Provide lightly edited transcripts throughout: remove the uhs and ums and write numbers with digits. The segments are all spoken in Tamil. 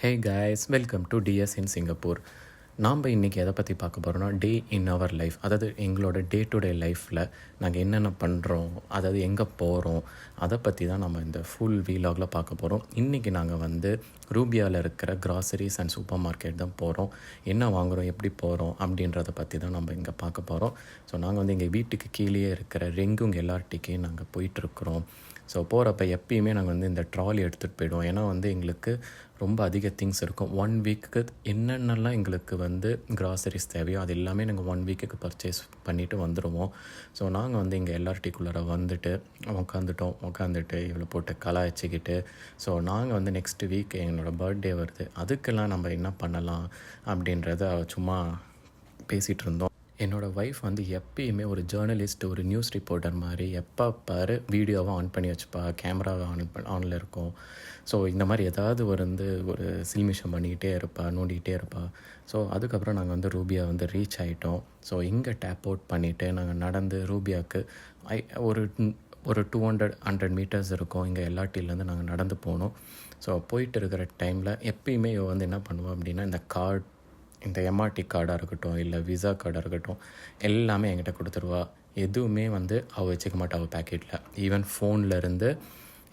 Hey guys, welcome to DS in Singapore. நாம் இன்றைக்கி எதை பற்றி பார்க்க போகிறோன்னா டே இன் அவர் லைஃப். அதாவது எங்களோட டே டு டே லைஃப்பில் நாங்கள் என்னென்ன பண்ணுறோம், அதாவது எங்கே போகிறோம், அதை பற்றி தான் நம்ம இந்த ஃபுல் வீலாகில் பார்க்க போகிறோம். இன்றைக்கி நாங்கள் ரூபியாவில் இருக்கிற கிராசரிஸ் அண்ட் சூப்பர் மார்க்கெட் தான் போகிறோம். என்ன வாங்குகிறோம், எப்படி போகிறோம் அப்படின்றத பற்றி தான் நம்ம இங்கே பார்க்க போகிறோம். ஸோ நாங்கள் எங்கள் வீட்டுக்கு கீழே இருக்கிற ரெங்குங் எல்லார்ட்டிக்கையும் நாங்கள் போயிட்டுருக்குறோம். ஸோ போகிறப்ப எப்பயுமே நாங்கள் இந்த ட்ராலி எடுத்துகிட்டு போயிடுவோம். ஏன்னா எங்களுக்கு ரொம்ப அதிக திங்ஸ் இருக்கும். 1 வீக்குக்கு என்னென்னலாம் எங்களுக்கு கிராசரிஸ் தேவையோ அது எல்லாமே நாங்கள் 1 வீக்குக்கு பர்ச்சேஸ் பண்ணிவிட்டு வந்துடுவோம். ஸோ நாங்கள் இங்கே எல்லார்ட்டிக்குள்ளார உட்காந்துட்டு இவ்வளோ போட்டு கலாய்ச்சிக்கிட்டு, ஸோ நாங்கள் நெக்ஸ்ட் வீக் என்னோடய பர்த்டே வருது, அதுக்கெல்லாம் நம்ம என்ன பண்ணலாம் அப்படின்றத சும்மா பேசிகிட்டு இருந்தோம். என்னோடய ஒய்ஃப் எப்பயுமே ஒரு ஜேர்னலிஸ்ட், ஒரு நியூஸ் ரிப்போர்ட்டர் மாதிரி எப்போ பாரு வீடியோவை ஆன் பண்ணி வச்சுப்பா, கேமராவை ஆனில் இருக்கும். ஸோ இந்த மாதிரி ஏதாவது ஒரு சில்மிஷம் பண்ணிக்கிட்டே இருப்பா, நோண்டிக்கிட்டே இருப்பா. ஸோ அதுக்கப்புறம் நாங்கள் ரூபியா ரீச் ஆகிட்டோம். ஸோ இங்கே டேப் அவுட் பண்ணிவிட்டு நாங்கள் நடந்து ரூபியாவுக்கு ஒரு 200 மீட்டர்ஸ் இருக்கும். இங்கே எல்லாட்டிலேருந்து நாங்கள் நடந்து போனோம். ஸோ போயிட்டு இருக்கிற டைமில் எப்பயுமே என்ன பண்ணுவோம் அப்படின்னா, இந்த எம்ஆர்டி கார்டாக இருக்கட்டும், இல்லை விசா கார்டாக இருக்கட்டும், எல்லாமே என்கிட்ட கொடுத்துருவா. எதுவுமே அவள் வச்சுக்க மாட்டா அவள் பேக்கெட்டில். ஈவன் ஃபோன்லேருந்து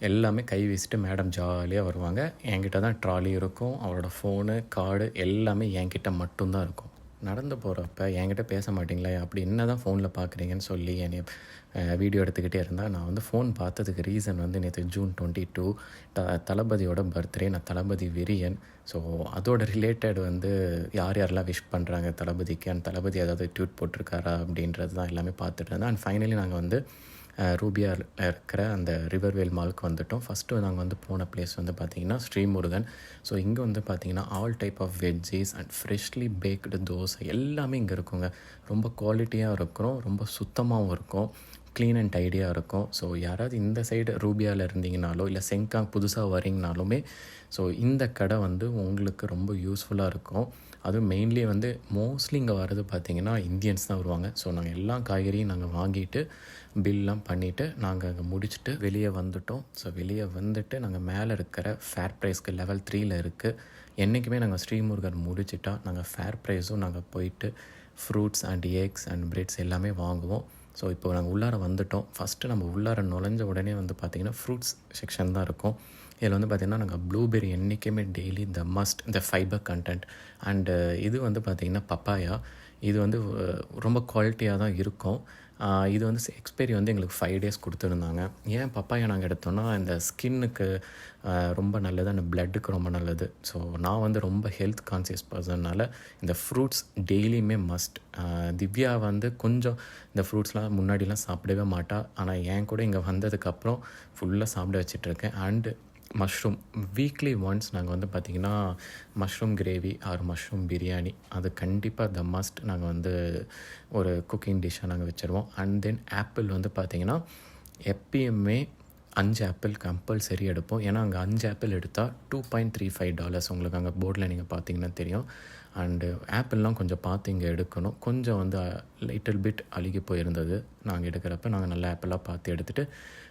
எல்லாமே கை வீசிட்டு மேடம் ஜாலியாக வருவாங்க. என்கிட்ட தான் ட்ராலி இருக்கும், அவளோட ஃபோனு கார்டு எல்லாமே என்கிட்ட மட்டும்தான் இருக்கும். நடந்து போகிறப்ப என்கிட்ட பேச மாட்டிங்களா, அப்படி என்ன தான் ஃபோனில் பார்க்குறீங்கன்னு சொல்லி என்னை வீடியோ எடுத்துக்கிட்டே இருந்தால், நான் ஃபோன் பார்த்ததுக்கு ரீசன் நேற்று June 22 தளபதியோட பர்த்டே. நான் தளபதி வெறியன். ஸோ அதோட ரிலேட்டட் யாரெல்லாம் விஷ் பண்ணுறாங்க தளபதிக்கு, அண்ட் தளபதி ஏதாவது ட்வீட் போட்டிருக்காரா அப்படின்றது தான் எல்லாமே பார்த்துட்டு இருந்தேன். அண்ட் ஃபைனலி நாங்கள் ரூபியாவில் இருக்கிற அந்த ரிவர்வேல் மாலுக்கு வந்துவிட்டோம். ஃபஸ்ட்டு நாங்கள் போன பிளேஸ் பார்த்திங்கன்னா ஸ்ரீமுருகன். ஸோ இங்கே பார்த்திங்கன்னா all type of veggies and freshly baked dosa எல்லாமே இங்கே இருக்குங்க. ரொம்ப குவாலிட்டியாக இருக்கும், ரொம்ப சுத்தமாகவும் இருக்கும், க்ளீன் அண்ட் டைடியாக இருக்கும். ஸோ யாராவது இந்த சைடு ரூபியாவில் இருந்தீங்கனாலோ, இல்லை செங்காங் புதுசாக வரீங்கனாலுமே, ஸோ இந்த கடை உங்களுக்கு ரொம்ப யூஸ்ஃபுல்லாக இருக்கும். அதுவும் மெயின்லி மோஸ்ட்லி இங்கே வர்றது பார்த்திங்கன்னா இந்தியன்ஸ் தான் வருவாங்க. ஸோ நாங்கள் எல்லா காய்கறியும் நாங்கள் வாங்கிட்டு பில்லாம் பண்ணிவிட்டு நாங்கள் அங்கே முடிச்சுட்டு வெளியே வந்துவிட்டோம். ஸோ வெளியே வந்துட்டு நாங்கள் மேலே இருக்கிற ஃபேர் ப்ரைஸ்க்கு லெவல் 3ல் இருக்குது. என்றைக்குமே நாங்கள் ஸ்ரீமுருகன் முடிச்சுட்டா நாங்கள் ஃபேர் ப்ரைஸும் நாங்கள் போயிட்டு fruits and X and breads எல்லாமே வாங்குவோம். ஸோ இப்போ நாங்கள் உள்ளார வந்துவிட்டோம். ஃபஸ்ட்டு நம்ம உள்ளார நுழைஞ்ச உடனே பார்த்திங்கன்னா ஃப்ரூட்ஸ் செக்ஷன் தான் இருக்கும். இதில் பார்த்திங்கன்னா நாங்கள் ப்ளூபெர்ரி என்றைக்குமே டெய்லி இந்த ஃபைபர் கண்டென்ட் அண்டு இது பார்த்திங்கன்னா பப்பாயா. இது ரொம்ப குவாலிட்டியாக தான் இருக்கும். இது எக்ஸ்பைரி எங்களுக்கு 5 days கொடுத்துருந்தாங்க. ஏன் பப்பாயா நாங்கள் எடுத்தோன்னா, இந்த ஸ்கின்னுக்கு ரொம்ப நல்லது, அந்த பிளட்டுக்கு ரொம்ப நல்லது. ஸோ நான் ரொம்ப ஹெல்த் கான்சியஸ் பர்சன்னால் இந்த ஃப்ரூட்ஸ் டெய்லியுமே மஸ்ட். திவ்யா கொஞ்சம் இந்த ஃப்ரூட்ஸ்லாம் முன்னாடிலாம் சாப்பிடவே மாட்டா. ஆனால் என் கூட இங்கே வந்ததுக்கப்புறம் ஃபுல்லாக சாப்பிட வச்சிட்ருக்கேன். அண்டு மஷ்ரூம் வீக்லி ஒன்ஸ் நாங்கள் பார்த்திங்கன்னா mushroom gravy or mushroom biryani அது கண்டிப்பாக மஸ்ட். நாங்கள் ஒரு குக்கிங் டிஷ்ஷாக நாங்கள் வச்சுருவோம். அண்ட் தென் ஆப்பிள் பார்த்திங்கன்னா எப்பயுமே 5 ஆப்பிள் கம்பல்சரி எடுப்போம். ஏன்னா அங்கே 5 ஆப்பிள் எடுத்தால் $2.35 உங்களுக்கு அங்கே போர்டில் நீங்கள் பார்த்தீங்கன்னா தெரியும். அண்டு ஆப்பிள்லாம் கொஞ்சம் பார்த்து இங்கே எடுக்கணும். கொஞ்சம் லிட்டில் பிட் அழுகி போயிருந்தது. நாங்கள் எடுக்கிறப்ப நாங்கள் நல்ல ஆப்பிளாக பார்த்து எடுத்துகிட்டு,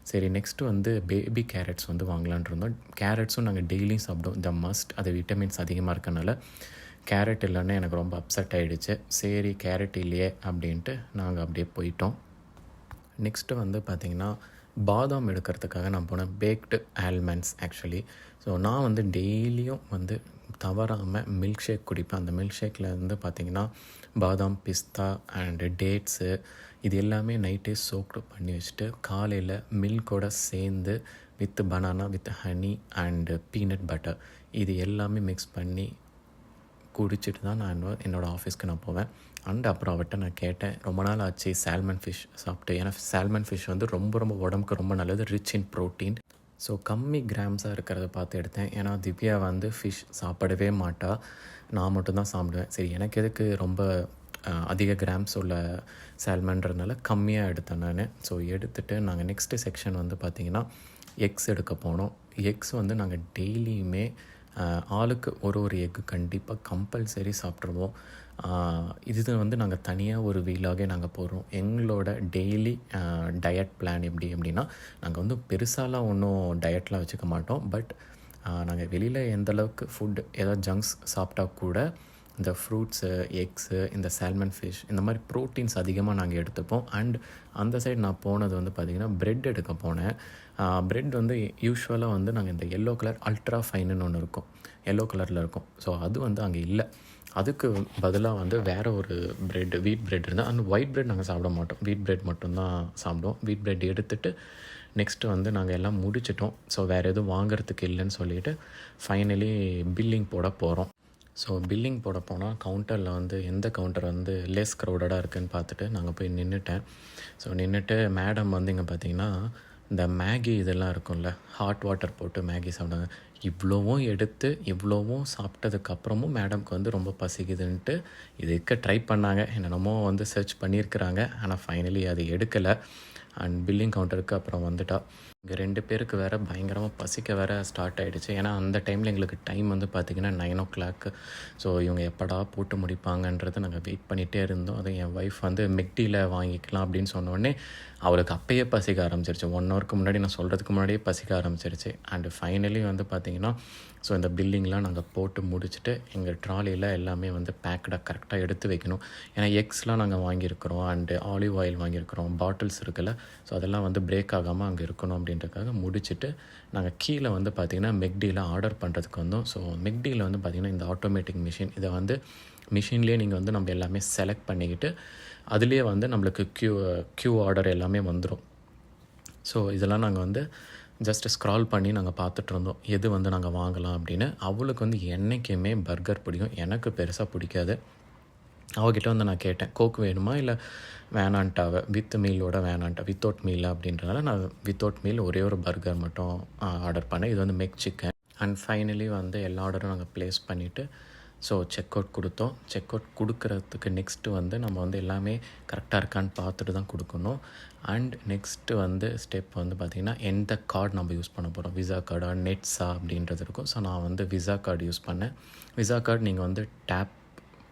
சரி நெக்ஸ்ட்டு பேபி கேரட்ஸ் வாங்கலான் இருந்தோம். கேரட்ஸும் நாங்கள் டெய்லியும் சாப்பிடுவோம், மஸ்ட். அது விட்டமின்ஸ் அதிகமாக இருக்கனால கேரட் இல்லைன்னா எனக்கு ரொம்ப அப்செட் ஆகிடுச்சு. சரி கேரட் இல்லையே அப்படின்ட்டு நாங்கள் அப்படியே போயிட்டோம். நெக்ஸ்ட்டு பார்த்திங்கன்னா பாதாம் எடுக்கிறதுக்காக நான் போனேன். Packed almonds actually. ஸோ நான் டெய்லியும் தவறாமல் மில்க் ஷேக் குடிப்பேன். அந்த மில்க் ஷேக்கில் பார்த்திங்கன்னா பாதாம், பிஸ்தா அண்டு டேட்ஸு இது எல்லாமே நைட்டே சோக்டு பண்ணி வச்சுட்டு காலையில் மில்கோடு சேர்ந்து with banana with honey and peanut butter இது எல்லாமே மிக்ஸ் பண்ணி குடிச்சிட்டு தான் நான் என்னோடய ஆஃபீஸ்க்கு நான் போவேன். அண்ட் அப்புறம் அவர்கிட்ட நான் கேட்டேன், ரொம்ப நாள் ஆச்சு சால்மன் ஃபிஷ் சாப்பிட்டு. ஏன்னா சால்மன் ஃபிஷ் ரொம்ப ரொம்ப உடம்புக்கு ரொம்ப நல்லது, ரிச் இன் ப்ரோட்டீன். ஸோ கம்மி கிராம்ஸாக இருக்கிறத பார்த்து எடுத்தேன். ஏன்னா திவ்யா ஃபிஷ் சாப்பிடவே மாட்டா, நான் மட்டும்தான் சாப்பிடுவேன். சரி எனக்கு எதுக்கு ரொம்ப அதிக கிராம்ஸ் உள்ள சால்மன்றதுனால கம்மியாக எடுத்தேன் நான். ஸோ எடுத்துகிட்டு நாங்கள் நெக்ஸ்ட்டு செக்ஷன் பார்த்திங்கன்னா எக்ஸ் எடுக்க போனோம். எக்ஸ் நாங்கள் டெய்லியுமே ஆளுக்கு ஒரு எக்கு கண்டிப்பாக கம்பல்சரி சாப்பிட்ருவோம். இது நாங்கள் தனியாக ஒரு வீலாகவே நாங்கள் போகிறோம். எங்களோட டெய்லி டயட் பிளான் எப்படி அப்படின்னா, நாங்கள் பெருசாலாம் ஒன்றும் டயட்லாம் வச்சுக்க மாட்டோம். பட் நாங்கள் வெளியில் எந்த அளவுக்கு ஃபுட் ஏதாவது ஜங்க்ஸ் சாப்பிட்டா கூட இந்த ஃப்ரூட்ஸு, எக்ஸு, இந்த சால்மன் ஃபிஷ் இந்த மாதிரி ப்ரோட்டீன்ஸ் அதிகமாக நாங்கள் எடுத்துப்போம். அண்ட் அந்த சைடு நான் போனது வந்து பார்த்திங்கன்னா ப்ரெட் எடுக்க போனேன். ப்ரெட் வந்து யூஸ்வலாக வந்து நாங்கள் இந்த எல்லோ கலர் அல்ட்ரா ஃபைனுன்னு ஒன்று இருக்கும், எல்லோ கலரில் இருக்கும். ஸோ அது வந்து அங்கே இல்லை. அதுக்கு பதிலாக வந்து வேறு ஒரு ப்ரெட், வீட் ப்ரெட் இருந்தால். அந்த ஒயிட் ப்ரெட் நாங்கள் சாப்பிட மாட்டோம், வீட் ப்ரெட் மட்டும்தான் சாப்பிடுவோம். வீட் ப்ரெட் எடுத்துகிட்டு நெக்ஸ்ட்டு வந்து நாங்கள் எல்லாம் முடிச்சிட்டோம். ஸோ வேறு எதுவும் வாங்குறதுக்கு இல்லைன்னு சொல்லிவிட்டு ஃபைனலி பில்லிங் போட போகிறோம். ஸோ பில்லிங் போட போனால் கவுண்டரில் வந்து எந்த கவுண்டர் வந்து லெஸ் க்ரௌடடாக இருக்குதுன்னு பார்த்துட்டு நாங்கள் போய் நின்றுட்டேன். ஸோ நின்றுட்டு மேடம் வந்து இங்கே பார்த்திங்கன்னா இந்த மேகி இதெல்லாம் இருக்கும்ல, ஹாட் வாட்டர் போட்டு மேகி சாப்பிடுவாங்க. இவ்வளோவும் எடுத்து இவ்வளோவும் சாப்பிட்டதுக்கப்புறமும் மேடம்க்கு வந்து ரொம்ப பசிக்குதுன்ட்டு இதுக்கு ட்ரை பண்ணாங்க. என்னென்னமோ வந்து சர்ச் பண்ணியிருக்கிறாங்க. ஆனால் ஃபைனலி அது எடுக்கலை. அண்ட் பில்லிங் கவுண்டருக்கு அப்புறம் வந்துட்டா. இங்கே 2 பேருக்கு வேறு பயங்கரமாக பசிக்க வேறு ஸ்டார்ட் ஆகிடுச்சு. ஏன்னா அந்த டைமில் எங்களுக்கு டைம் வந்து பார்த்திங்கன்னா 9 o'clock. ஸோ இவங்க எப்படா போட்டு முடிப்பாங்கன்றதை நாங்கள் வெயிட் பண்ணிகிட்டே இருந்தோம். அதுவும் என் ஒய்ஃப் வந்து மெக்டியில் வாங்கிக்கலாம் அப்படின்னு சொன்னோடனே அவளுக்கு அப்போயே பசிக்க ஆரம்பிச்சிருச்சு. 1 hourக்கு முன்னாடி நான் சொல்கிறதுக்கு முன்னாடியே பசிக்க ஆரம்பிச்சிருச்சு. அண்டு ஃபைனலி வந்து பார்த்திங்கன்னா ஸோ இந்த பில்லிங்லாம் நாங்கள் போட்டு முடிச்சுட்டு எங்கள் ட்ராலியில் எல்லாமே வந்து பேக்கடாக கரெக்டாக எடுத்து வைக்கணும். ஏன்னா எக்ஸ்லாம் நாங்கள் வாங்கியிருக்கிறோம், அண்டு ஆலிவ் ஆயில் வாங்கியிருக்கிறோம், பாட்டில்ஸ் இருக்குல்ல, ஸோ அதெல்லாம் வந்து பிரேக் ஆகாமல் அங்கே இருக்கணும் அப்படின்றதுக்காக முடிச்சுட்டு நாங்கள் கீழே வந்து பார்த்திங்கன்னா மெக்டியில் ஆர்டர் பண்ணுறதுக்கு வந்தோம். ஸோ மெக்டியில் வந்து பார்த்திங்கன்னா இந்த ஆட்டோமேட்டிக் மிஷின், இதை வந்து மிஷின்லேயே நீங்கள் வந்து நம்ம எல்லாமே செலக்ட் பண்ணிக்கிட்டு அதுலேயே வந்து நம்மளுக்கு க்யூ ஆர்டர் எல்லாமே வந்துடும். ஸோ இதெல்லாம் நாங்கள் வந்து ஜஸ்ட் ஸ்க்ரால் பண்ணி நாங்கள் பார்த்துட்ருந்தோம் எது வந்து நாங்கள் வாங்கலாம் அப்படின்னு. அவளுக்கு வந்து என்றைக்குமே பர்கர் பிடிக்கும், எனக்கு பெருசாக பிடிக்காது. அவகிட்ட வந்து நான் கேட்டேன், கோக் வேணுமா இல்லை வேணான்ட்டாவ, வித் மீலோட வேணான்ட்டா, வித்தவுட் மீல் அப்படின்றனால நான் வித்தவுட் மீல் ஒரே ஒரு பர்கர் மட்டும் ஆர்டர் பண்ணேன். இது வந்து மெக் சிக்கன். அண்ட் ஃபைனலி வந்து எல்லா ஆர்டரும் நாங்கள் ப்ளேஸ் பண்ணிவிட்டு ஸோ செக் அவுட் கொடுத்தோம். செக் அவுட் கொடுக்குறதுக்கு நெக்ஸ்ட்டு வந்து நம்ம வந்து எல்லாமே கரெக்டாக இருக்கான்னு பார்த்துட்டு தான் கொடுக்கணும். அண்ட் நெக்ஸ்ட்டு வந்து ஸ்டெப் வந்து பார்த்திங்கன்னா எந்த கார்டு நம்ம யூஸ் பண்ண போகிறோம், விசா கார்டா நெட்ஸா அப்படின்றது இருக்கும். ஸோ நான் வந்து விசா கார்டு யூஸ் பண்ணேன். விசா கார்டு நீங்கள் வந்து டேப்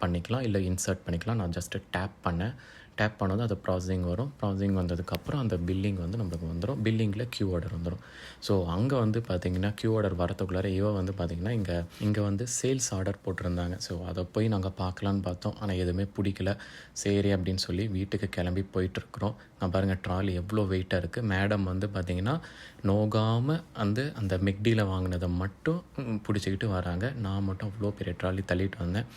பண்ணிக்கலாம் இல்லை இன்சர்ட் பண்ணிக்கலாம். நான் ஜஸ்ட்டு டேப் பண்ணேன். டேப் பண்ணதும் அது ப்ராசஸிங் வரும். ப்ராசஸிங் வந்ததுக்கப்புறம் அந்த பில்லிங் வந்து நம்மளுக்கு வந்துடும். பில்லிங்கில் க்யூ ஆர்டர் வந்துடும். ஸோ அங்கே வந்து பார்த்திங்கன்னா க்யூ ஆர்டர் வரத்துக்குள்ளார வந்து பார்த்திங்கன்னா இங்கே வந்து சேல்ஸ் ஆர்டர் போட்டிருந்தாங்க. ஸோ அதை போய் நாங்கள் பார்க்கலான்னு பார்த்தோம். ஆனால் எதுவுமே பிடிக்கல. சரி அப்படின்னு சொல்லி வீட்டுக்கு கிளம்பி போயிட்டுருக்குறோம். நான் பாருங்கள் ட்ராலி எவ்வளோ வெயிட்டாக இருக்குது. மேடம் வந்து பார்த்திங்கன்னா நோகாமல் வந்து அந்த மெக்டியில் வாங்கினதை மட்டும் பிடிச்சிக்கிட்டு வராங்க. நான் மட்டும் அவ்வளோ பெரிய ட்ராலி தள்ளிட்டு வந்தேன்.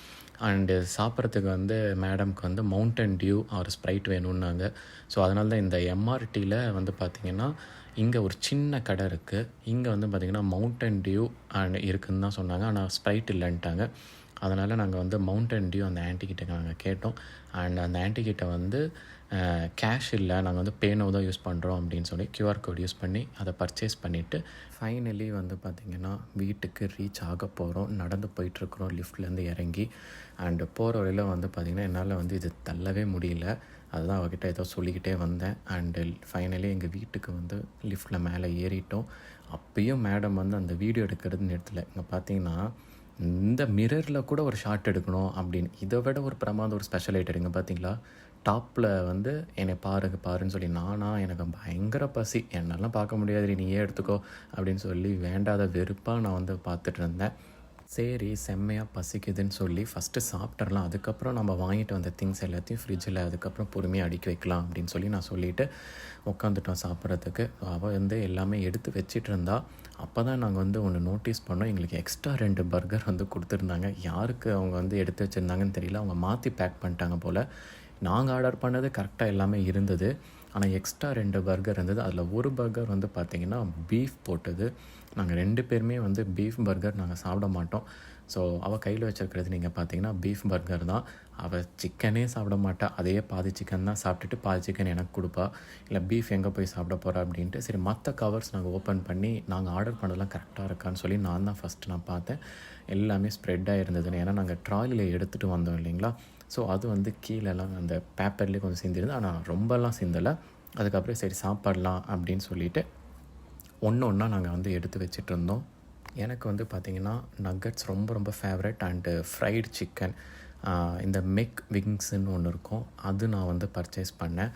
அண்டு சாப்பிட்றதுக்கு வந்து மேடம்க்கு வந்து மவுண்டன் டியூ ஆர் ஸ்ப்ரைட் வேணும்னாங்க. ஸோ அதனால தான் இந்த எம்ஆர்டியில் வந்து பார்த்திங்கன்னா இங்கே ஒரு சின்ன கடை இருக்குது. இங்கே வந்து பார்த்திங்கன்னா மவுண்டன் டியூ அண்ட் இருக்குதுன்னு தான் சொன்னாங்க. ஆனால் ஸ்ப்ரைட் இல்லைன்ட்டாங்க. அதனால் நாங்கள் வந்து மவுண்டன் டியூ அந்த ஆன்ட்டிக்கிட்ட நாங்கள் கேட்டோம். அண்ட் அந்த ஆன்ட்டிக்கிட்ட வந்து கேஷ் இல்லை, நாங்கள் வந்து பேனோ தான் யூஸ் பண்ணுறோம் அப்படின்னு சொல்லி கியூஆர் கோட் யூஸ் பண்ணி அதை பர்ச்சேஸ் பண்ணிவிட்டு ஃபைனலி வந்து பார்த்திங்கன்னா வீட்டுக்கு ரீச் ஆக போகிறோம். நடந்து போயிட்டுருக்குறோம் லிஃப்ட்லேருந்து இறங்கி. அண்டு போகிற வழியில் வந்து பார்த்திங்கன்னா என்னால் வந்து இது தள்ளவே முடியல. அதுதான் அவகிட்ட ஏதோ சொல்லிக்கிட்டே வந்தேன். அண்டு ஃபைனலி எங்கள் வீட்டுக்கு வந்து லிஃப்ட்டில் மேலே ஏறிட்டோம். அப்பயும் மேடம் வந்து அந்த வீடியோ எடுக்கிறது நிறுத்தலை. இங்கே பார்த்தீங்கன்னா இந்த மிரரில் கூட ஒரு ஷாட் எடுக்கணும் அப்படின்னு, இதை விட ஒரு பிரமாதம் ஒரு ஸ்பெஷல் ஐட்டம் இங்கே பார்த்தீங்களா, டாப்பில் வந்து என்னை பாருன்னு சொல்லி எனக்கு பயங்கர பசி, என்னெல்லாம் பார்க்க முடியாது, நீயே எடுத்துக்கோ அப்படின்னு சொல்லி வேண்டாத வெறுப்பாக நான் வந்து பார்த்துட்டு இருந்தேன். சரி செம்மையாக பசிக்குதுன்னு சொல்லி ஃபஸ்ட்டு சாப்பிட்றலாம், அதுக்கப்புறம் நம்ம வாங்கிட்டு வந்த திங்ஸ் எல்லாத்தையும் ஃப்ரிட்ஜில் அதுக்கப்புறம் பொறுமையாக அடுக்கி வைக்கலாம் அப்படின்னு சொல்லி நான் சொல்லிவிட்டு உட்காந்துட்டோம் சாப்பிட்றதுக்கு. அவள் வந்து எல்லாமே எடுத்து வச்சிட்டு இருந்தா. அப்போ தான் நாங்கள் வந்து ஒன்று நோட்டீஸ் பண்ணோம், எங்களுக்கு எக்ஸ்ட்ரா 2 பர்கர் வந்து கொடுத்துருந்தாங்க. யாருக்கு அவங்க வந்து எடுத்து வச்சுருந்தாங்கன்னு தெரியல, அவங்க மாற்றி பேக் பண்ணிட்டாங்க போல். நாங்கள் ஆர்டர் பண்ணது கரெக்டாக எல்லாமே இருந்தது. ஆனால் எக்ஸ்ட்ரா 2 பர்கர் இருந்தது. அதில் ஒரு பர்கர் வந்து பார்த்திங்கன்னா பீஃப் போட்டது. நாங்கள் 2 பேருமே வந்து பீஃப் பர்கர் நாங்கள் சாப்பிட மாட்டோம். ஸோ அவள் கையில் வச்சுருக்கிறது நீங்கள் பார்த்தீங்கன்னா பீஃப் பர்கர் தான். அவள் சிக்கனே சாப்பிட மாட்டா, அதையே பாதி சிக்கன் தான் சாப்பிட்டுட்டு பாதி சிக்கன் எனக்கு கொடுப்பா. இல்லை பீஃப் எங்கே போய் சாப்பிட போகிறா அப்படின்ட்டு. சரி மற்ற கவர்ஸ் நாங்கள் ஓப்பன் பண்ணி நாங்கள் ஆர்டர் பண்ணதெல்லாம் கரெக்டாக இருக்கான்னு சொல்லி நான் தான் ஃபஸ்ட்டு நான் பார்த்தேன். எல்லாமே ஸ்ப்ரெட்டாக இருந்ததுன்னு, ஏன்னா நாங்கள் ட்ராலியில் எடுத்துகிட்டு வந்தோம் இல்லைங்களா. ஸோ அது வந்து கீழெல்லாம் அந்த பேப்பர்லேயே கொஞ்சம் சிந்திருந்தது, ஆனால் ரொம்பலாம் சிந்தலை. அதுக்கப்புறம் சரி சாப்பிட்லாம் அப்படின்னு சொல்லிவிட்டு ஒன்றா நாங்கள் வந்து எடுத்து வச்சிட்ருந்தோம். எனக்கு வந்து பார்த்திங்கன்னா நக்கட்ஸ் ரொம்ப ரொம்ப ஃபேவரட். அண்டு ஃப்ரைடு சிக்கன், இந்த மெக் விங்ஸ்ன்னு ஒன்று இருக்கும், அது நான் வந்து பர்ச்சேஸ் பண்ணேன்.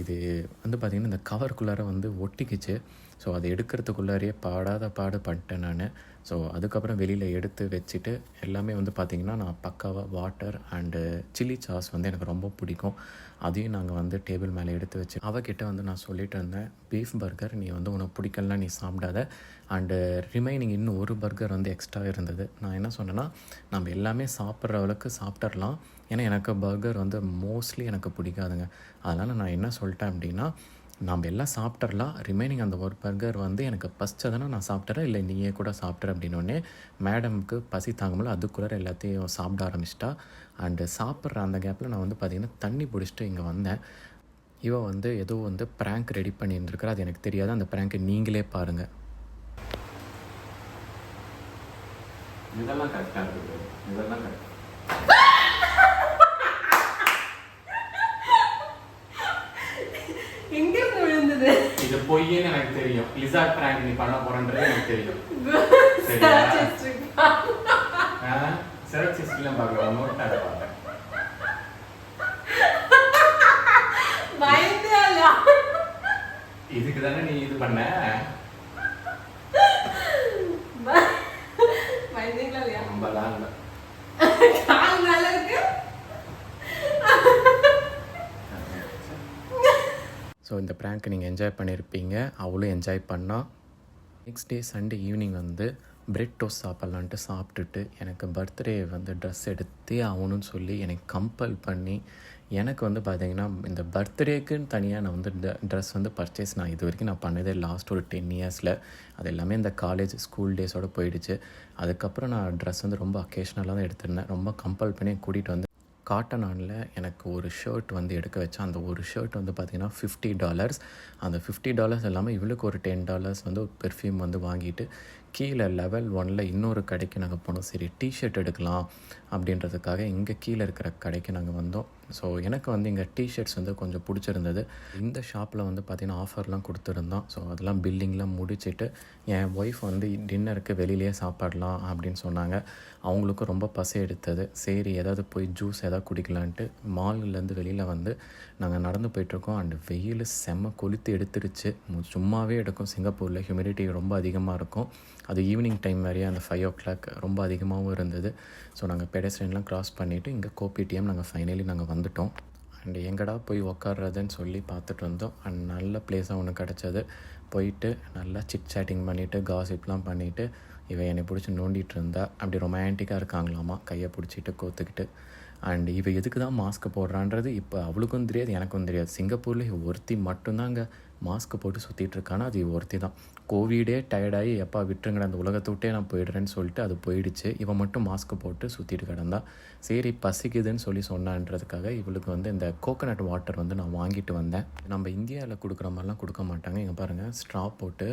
இது வந்து பார்த்திங்கன்னா இந்த கவருக்குள்ளார வந்து ஒட்டிக்கிச்சு. ஸோ அதை எடுக்கிறதுக்குள்ளாரியே பாடாத பாடு பண்ணிட்டேன் நான். ஸோ அதுக்கப்புறம் வெளியில் எடுத்து வச்சுட்டு எல்லாமே வந்து பார்த்திங்கன்னா நான் பக்காவாக வாட்டர் அண்டு சில்லி சாஸ் வந்து எனக்கு ரொம்ப பிடிக்கும். அதையும் நாங்கள் வந்து டேபிள் மேலே எடுத்து வச்சு அவகிட்ட வந்து நான் சொல்லிட்டு இருந்தேன், பீஃப் பர்கர் நீ வந்து உனக்கு பிடிக்கலனா நீ சாப்பிடாத, அண்டு ரிமைனிங் இன்னும் ஒரு பர்கர் வந்து எக்ஸ்ட்ரா இருந்தது. நான் என்ன சொன்னேன்னா, நம்ம எல்லாமே சாப்பிட்ற அளவுக்கு சாப்பிட்றலாம், ஏன்னா எனக்கு பர்கர் வந்து மோஸ்ட்லி எனக்கு பிடிக்காதுங்க. அதனால் நான் என்ன சொல்லிட்டேன் அப்படின்னா, நாம் எல்லாம் சாப்பிட்றலாம், ரிமைனிங் அந்த ஒரு பர்கர் வந்து எனக்கு பசிச்சதுன்னா நான் சாப்பிட்றேன், இல்லை நீயே கூட சாப்பிட்ற அப்படின்னோடனே மேடமுக்கு பசி தாங்கும்போது அதுக்குள்ளே எல்லாத்தையும் சாப்பிட ஆரம்பிச்சிட்டா. அண்டு சாப்பிட்ற அந்த கேப்பில் நான் வந்து பார்த்திங்கன்னா தண்ணி பிடிச்சிட்டு இங்கே வந்தேன். இவன் வந்து ஏதோ வந்து ப்ராங்க் ரெடி பண்ணியிருந்துருக்குறா, அது எனக்கு தெரியாது. அந்த ப்ராங்க்கை நீங்களே பாருங்கள். இதெல்லாம் கரெக்டாக இருக்குது, இதெல்லாம் கரெக்ட். இது பொய்ன்னு எனக்கு தெரியும். லிசார்ட் பிராங்க் நீ பண்ண போறன்றது எனக்கு தெரியும். சர்ச் ஹிஸ்டரிலாம் பார்க்கல, நோட் பேட் பார்த்தேன். இதுக்கு தானே நீ இது பண்ண? ரொம்பலாம் இல்லை. ஸோ இந்த ப்ராங்க்கை நீங்கள் என்ஜாய் பண்ணியிருப்பீங்க, அவளும் என்ஜாய் பண்ணா. நெக்ஸ்ட் டே சண்டே ஈவினிங் வந்து பிரெட் டோஸ்ட் சாப்பிட்லான்ட்டு சாப்பிட்டுட்டு எனக்கு பர்த்டே வந்து ட்ரெஸ் எடுத்தே ஆகணும்னு சொல்லி எனக்கு கம்பல் பண்ணி, எனக்கு வந்து பார்த்திங்கன்னா இந்த பர்த்டேக்குன்னு தனியாக நான் வந்து ட்ரெஸ் வந்து பர்ச்சேஸ் நான் இது வரைக்கும் நான் பண்ணதே லாஸ்ட் ஒரு 10 இயர்ஸில். அது எல்லாமே இந்த காலேஜ் ஸ்கூல் டேஸோடு போயிடுச்சு. அதுக்கப்புறம் நான் ட்ரெஸ் வந்து ரொம்ப அக்கேஷ்னலாக தான் எடுத்திருந்தேன். ரொம்ப கம்பல் பண்ணி கூட்டிகிட்டு வந்து காட்டன் ஆனில் எனக்கு ஒரு ஷர்ட் வந்து எடுக்க வச்சேன். அந்த ஒரு ஷர்ட் வந்து பார்த்திங்கன்னா $50. அந்த $50 இல்லாமல் இவளுக்கு ஒரு $10 வந்து ஒரு பெர்ஃப்யூம் வந்து வாங்கிட்டு கீழே லெவல் 1 இன்னொரு கடைக்கு நாங்கள் போனோம். சரி டிஷர்ட் எடுக்கலாம் அப்படின்றதுக்காக இங்கே கீழே இருக்கிற கடைக்கு நாங்கள் வந்தோம். ஸோ எனக்கு வந்து இங்கே டிஷர்ட்ஸ் வந்து கொஞ்சம் பிடிச்சிருந்தது. இந்த ஷாப்பில் வந்து பார்த்திங்கன்னா ஆஃபர்லாம் கொடுத்துருந்தோம். ஸோ அதெல்லாம் பில்லிங்லாம் முடிச்சுட்டு என் ஒய்ஃப் வந்து டின்னருக்கு வெளியிலே சாப்பிடலாம் அப்படின்னு சொன்னாங்க. அவங்களுக்கும் ரொம்ப பசி எடுத்தது. சரி ஏதாவது போய் ஜூஸ் ஏதாவது குடிக்கலான்ட்டு மால்லேருந்து வெளியில் வந்து நாங்கள் நடந்து போயிட்டுருக்கோம். அண்டு வெயில் செம்ம கொளுத்து எடுத்துருச்சு. சும்மாவே எடுக்கும். சிங்கப்பூரில் ஹியூமிடிட்டி ரொம்ப அதிகமாக இருக்கும். அது ஈவினிங் டைம் வரையே அந்த 5 o'clock ரொம்ப அதிகமாகவும் இருந்தது. ஸோ நாங்கள் பெடஸ்ட்ரியன்லாம் க்ராஸ் பண்ணிவிட்டு இங்கே கோபிடிஎம் நாங்கள் ஃபைனலி நாங்கள் வந்துவிட்டோம். அண்ட் எங்கடா போய் உக்காடுறதுன்னு சொல்லி பார்த்துட்டு வந்தோம். அண்ட் நல்ல பிளேஸாக ஒன்று கிடச்சது. போயிட்டு நல்லா சிட் சேட்டிங் பண்ணிவிட்டு காசிப்லாம் பண்ணிவிட்டு இவன் என்னை பிடிச்சி நோண்டிகிட்டு இருந்தா. அப்படி ரொமான்டிக்காக இருக்காங்களாமா, கையை பிடிச்சிட்டு கோத்துக்கிட்டு. அண்ட் இவ எதுக்கு தான் மாஸ்க் போடுறான்றது இப்போ அவளுக்கும் தெரியாது, எனக்கும் தெரியாது. சிங்கப்பூரில் ஒருத்தி மட்டும்தாங்க மாஸ்க் போட்டு சுற்றிட்டு இருக்கானா, அது ஒருத்தி தான். கோவிடே டயர்டாகி எப்பா விட்டுருங்கடா அந்த உலகத்தை விட்டே நான் போயிடுறேன்னு சொல்லிட்டு அது போயிடுச்சு. இவன் மட்டும் மாஸ்க் போட்டு சுற்றிட்டு கிடந்தா. சரி பசிக்குதுன்னு சொல்லி சொன்னான்றதுக்காக இவளுக்கு வந்து இந்த கோகோனட் வாட்டர் வந்து நான் வாங்கிட்டு வந்தேன். நம்ம இந்தியாவில் கொடுக்குற மாதிரிலாம் கொடுக்க மாட்டாங்க. இங்கே பாருங்கள், ஸ்ட்ரா போட்டு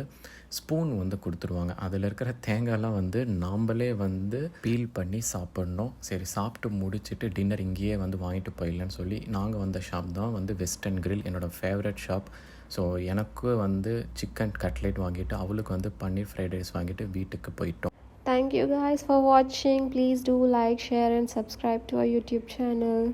ஸ்பூன் வந்து கொடுத்துருவாங்க. அதில் இருக்கிற தேங்காய்லாம் வந்து நாம்பளே வந்து பீல் பண்ணி சாப்பிட்ணும். சரி சாப்பிட்டு முடிச்சுட்டு டின்னர் இங்கேயே வந்து வாங்கிட்டு போயிடலன்னு சொல்லி நாங்கள் வந்த ஷாப் தான் வந்து வெஸ்டர்ன் கிரில், என்னோடய ஃபேவரட் ஷாப். ஸோ எனக்கு வந்து சிக்கன் கட்லெட் வாங்கிட்டு அவளுக்கு வந்து பன்னீர் ஃப்ரைட் ரைஸ் வாங்கிட்டு வீட்டுக்கு போயிட்டோம். Thank you guys for watching. Please do like, share and subscribe to our YouTube channel.